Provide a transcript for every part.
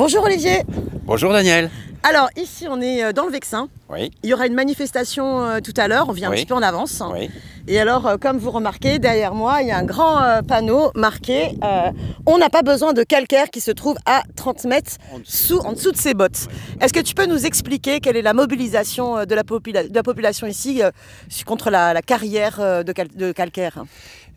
Bonjour Olivier. Bonjour Daniel. Alors ici on est dans le Vexin. Oui. Il y aura une manifestation tout à l'heure, on vient un petit peu en avance. Oui. Et alors comme vous remarquez, derrière moi il y a un grand panneau marqué on n'a pas besoin de calcaire qui se trouve à 30 mètres en dessous de ses bottes. Est-ce que tu peux nous expliquer quelle est la mobilisation de la population ici contre la carrière de calcaire ?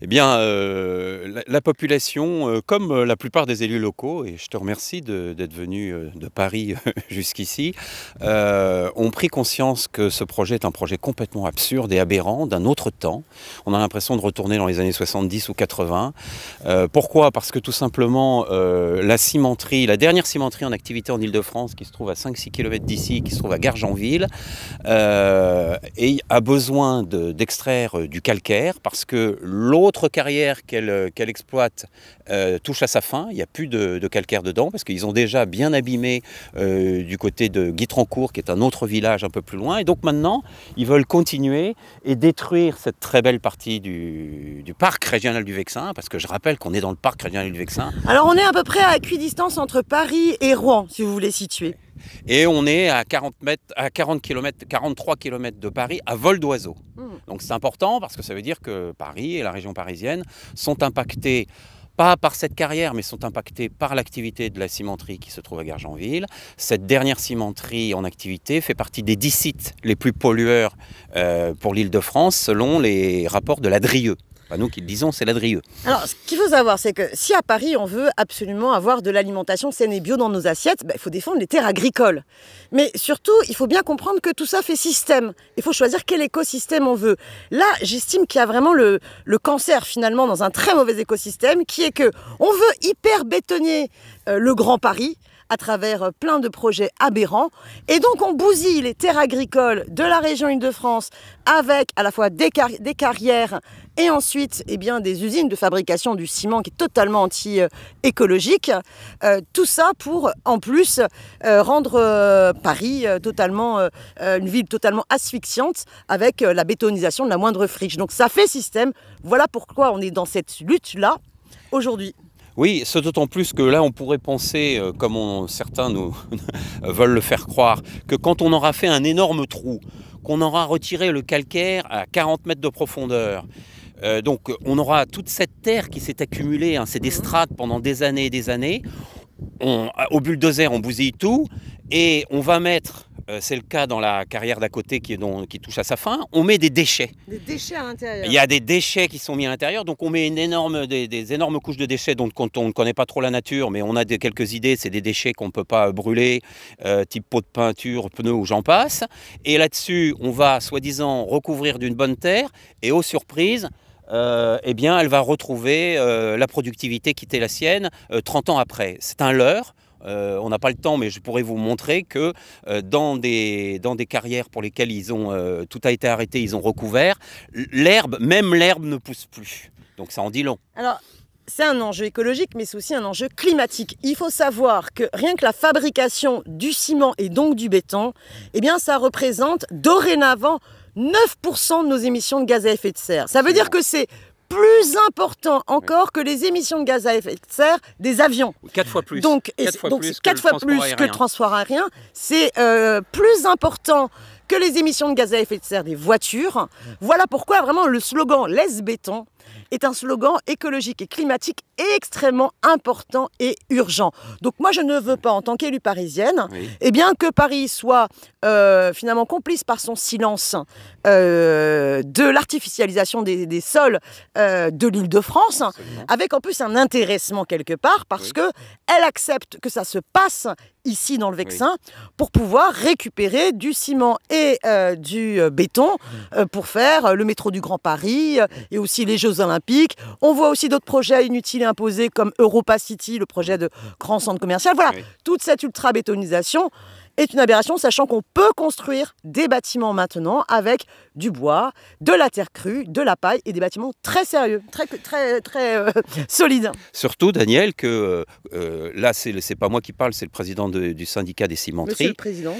Eh bien, la population, comme la plupart des élus locaux, et je te remercie d'être venu de Paris jusqu'ici, ont pris conscience que ce projet est un projet complètement absurde et aberrant, d'un autre temps. On a l'impression de retourner dans les années 70 ou 80. Pourquoi ? Parce que tout simplement, la cimenterie, la dernière cimenterie en activité en Ile-de-France, qui se trouve à 5-6 km d'ici, qui se trouve à Gargenville, et a besoin d'extraire du calcaire, parce que l'autre carrière qu'elle exploite touche à sa fin. Il n'y a plus de calcaire dedans parce qu'ils ont déjà bien abîmé du côté de Guitrancourt, qui est un autre village un peu plus loin. Et donc maintenant, ils veulent continuer et détruire cette très belle partie du parc régional du Vexin, parce que je rappelle qu'on est dans le parc régional du Vexin. Alors on est à peu près à équidistance entre Paris et Rouen, si vous voulez situer. Et on est à 43 km de Paris à vol d'oiseau. Donc c'est important parce que ça veut dire que Paris et la région parisienne sont impactés, pas par cette carrière, mais sont impactés par l'activité de la cimenterie qui se trouve à Gargenville. Cette dernière cimenterie en activité fait partie des 10 sites les plus pollueurs pour l'Île-de-France, selon les rapports de la DRIE. Pas nous qui le disons, c'est la DRIE. Alors, ce qu'il faut savoir, c'est que si à Paris, on veut absolument avoir de l'alimentation saine et bio dans nos assiettes, il faut défendre les terres agricoles. Mais surtout, il faut bien comprendre que tout ça fait système. Il faut choisir quel écosystème on veut. Là, j'estime qu'il y a vraiment le cancer, finalement, dans un très mauvais écosystème, qui est que on veut hyper bétonner le Grand Paris, à travers plein de projets aberrants. Et donc, on bousille les terres agricoles de la région Île-de-France avec à la fois des carrières et ensuite des usines de fabrication du ciment qui est totalement anti-écologique. Tout ça pour, en plus, rendre Paris une ville totalement asphyxiante avec la bétonisation de la moindre friche. Donc, ça fait système. Voilà pourquoi on est dans cette lutte-là aujourd'hui. Oui, c'est d'autant plus que là, on pourrait penser, comme certains nous veulent le faire croire, que quand on aura fait un énorme trou, qu'on aura retiré le calcaire à 40 mètres de profondeur, donc on aura toute cette terre qui s'est accumulée, c'est des strates pendant des années et des années. Au bulldozer, on bousille tout et on va mettre... c'est le cas dans la carrière d'à côté qui touche à sa fin. On met des déchets. Des déchets à l'intérieur. Il y a des déchets qui sont mis à l'intérieur. Donc on met des énormes couches de déchets dont on ne connaît pas trop la nature, mais on a quelques idées. C'est des déchets qu'on ne peut pas brûler, type pot de peinture, pneus ou j'en passe. Et là-dessus, on va soi-disant recouvrir d'une bonne terre. Et aux surprises, elle va retrouver la productivité qui était la sienne 30 ans après. C'est un leurre. On n'a pas le temps, mais je pourrais vous montrer que dans des carrières pour lesquelles tout a été arrêté, ils ont recouvert, même l'herbe ne pousse plus. Donc ça en dit long. Alors, c'est un enjeu écologique, mais c'est aussi un enjeu climatique. Il faut savoir que rien que la fabrication du ciment et donc du béton, ça représente dorénavant 9% de nos émissions de gaz à effet de serre. Ça veut dire que c'est plus important encore que les émissions de gaz à effet de serre des avions. 4 fois plus. Donc 4 fois plus que le transport aérien. C'est plus important que les émissions de gaz à effet de serre des voitures. Voilà pourquoi vraiment le slogan « Laisse béton » est un slogan écologique et climatique extrêmement important et urgent. Donc moi je ne veux pas, en tant qu'élue parisienne, que Paris soit finalement complice par son silence de l'artificialisation des sols de l'Île-de-France, avec en plus un intéressement quelque part, parce qu'elle accepte que ça se passe ici dans le Vexin pour pouvoir récupérer du ciment et du béton pour faire le métro du Grand Paris et aussi les Jeux Olympiques. On voit aussi d'autres projets inutiles et imposés comme Europa City, le projet de grand centre commercial. Voilà, toute cette ultra-bétonisation est une aberration, sachant qu'on peut construire des bâtiments maintenant avec du bois, de la terre crue, de la paille et des bâtiments très sérieux, très solides. Surtout, Daniel, que là, c'est pas moi qui parle, c'est le président du syndicat des cimenteries. Monsieur le Président.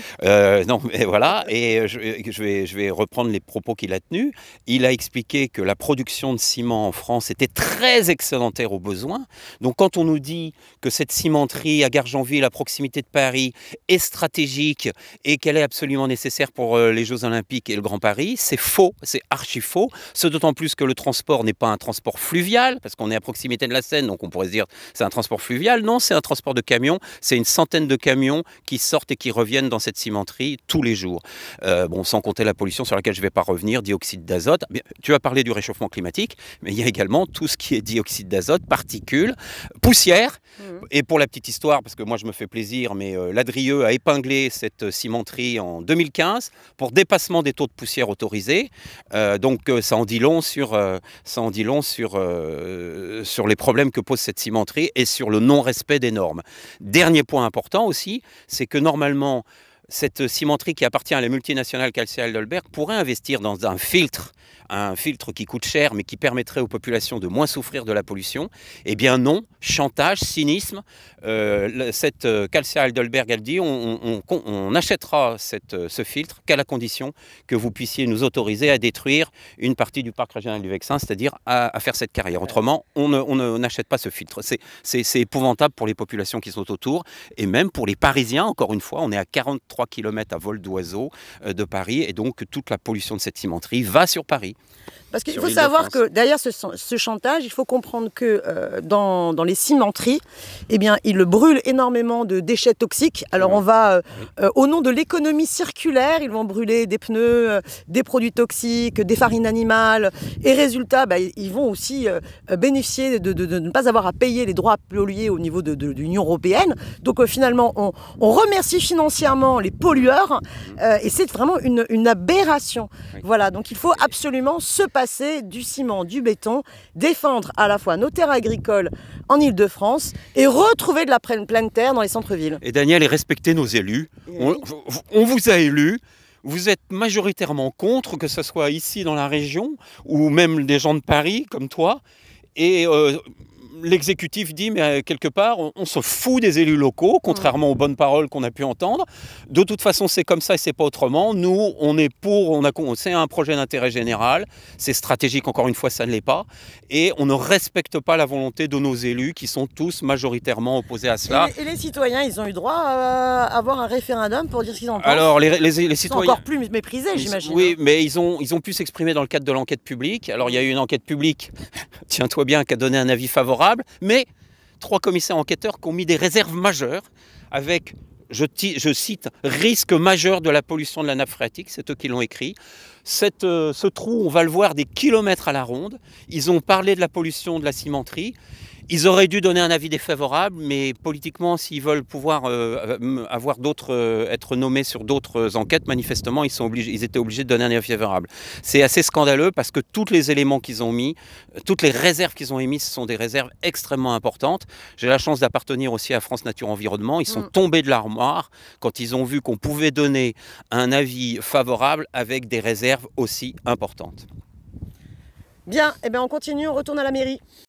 Non, mais voilà, et je vais reprendre les propos qu'il a tenus. Il a expliqué que la production de ciment en France était très excédentaire aux besoins. Donc quand on nous dit que cette cimenterie à Gargenville, à proximité de Paris, est stratégique et qu'elle est absolument nécessaire pour les Jeux Olympiques et le Grand Paris, c'est faux, c'est archi faux. Ce d'autant plus que le transport n'est pas un transport fluvial, parce qu'on est à proximité de la Seine, donc on pourrait se dire c'est un transport fluvial. Non, c'est un transport de camions. C'est une centaine de camions qui sortent et qui reviennent dans cette cimenterie tous les jours. Bon, sans compter la pollution sur laquelle je ne vais pas revenir, dioxyde d'azote. Tu as parlé du réchauffement climatique, mais il y a également tout ce qui est dioxyde d'azote, particules, poussière. Et pour la petite histoire, parce que moi je me fais plaisir, mais l'Adrieux a épinglé cette cimenterie en 2015 pour dépassement des taux de poussière autorisés. Donc ça en dit long sur les problèmes que pose cette cimenterie et sur le non-respect des normes. Dernier point important aussi, c'est que normalement, cette cimenterie qui appartient à la multinationale Calcia Heidelberg pourrait investir dans un filtre qui coûte cher mais qui permettrait aux populations de moins souffrir de la pollution. Eh bien non, chantage, cynisme. Cette Calcia Heidelberg, elle dit on achètera ce filtre qu'à la condition que vous puissiez nous autoriser à détruire une partie du parc régional du Vexin, c'est-à-dire à faire cette carrière. Autrement, on n'achète pas ce filtre. C'est épouvantable pour les populations qui sont autour et même pour les Parisiens. Encore une fois, on est à 43 km à vol d'oiseau de Paris et donc toute la pollution de cette cimenterie va sur Paris. Parce qu'il faut savoir que derrière ce chantage, il faut comprendre que dans les cimenteries, eh bien, ils brûlent énormément de déchets toxiques. Alors on va, au nom de l'économie circulaire, ils vont brûler des pneus, des produits toxiques, des farines animales. Et résultat, ils vont aussi bénéficier de ne pas avoir à payer les droits pollués au niveau de l'Union européenne. Donc finalement, on remercie financièrement les pollueurs et c'est vraiment une aberration. Oui. Voilà, donc il faut absolument se passer du ciment, du béton, défendre à la fois nos terres agricoles en Île-de-France et retrouver de la pleine terre dans les centres-villes. Et Daniel, et respecter nos élus. Oui. On vous a élus. Vous êtes majoritairement contre, que ce soit ici dans la région ou même des gens de Paris comme toi. Et l'exécutif dit, mais quelque part, on se fout des élus locaux, contrairement aux bonnes paroles qu'on a pu entendre. De toute façon, c'est comme ça et c'est pas autrement. Nous, on est pour, c'est un projet d'intérêt général. C'est stratégique, encore une fois, ça ne l'est pas. Et on ne respecte pas la volonté de nos élus qui sont tous majoritairement opposés à cela. Et les citoyens, ils ont eu droit à avoir un référendum pour dire ce qu'ils en pensent. Alors, les citoyens... Ils sont encore plus méprisés, j'imagine. Oui, mais ils ont pu s'exprimer dans le cadre de l'enquête publique. Alors, il y a eu une enquête publique, tiens-toi bien, qui a donné un avis favorable. Mais 3 commissaires enquêteurs qui ont mis des réserves majeures avec, je cite, risque majeur de la pollution de la nappe phréatique, c'est eux qui l'ont écrit. Ce trou, on va le voir des kilomètres à la ronde. Ils ont parlé de la pollution de la cimenterie. Ils auraient dû donner un avis défavorable, mais politiquement, s'ils veulent pouvoir avoir être nommés sur d'autres enquêtes, manifestement, ils étaient obligés de donner un avis favorable. C'est assez scandaleux parce que tous les éléments qu'ils ont mis, toutes les réserves qu'ils ont émises, ce sont des réserves extrêmement importantes. J'ai la chance d'appartenir aussi à France Nature Environnement. Ils sont tombés de l'armoire quand ils ont vu qu'on pouvait donner un avis favorable avec des réserves aussi importantes. Bien, eh bien on continue, on retourne à la mairie.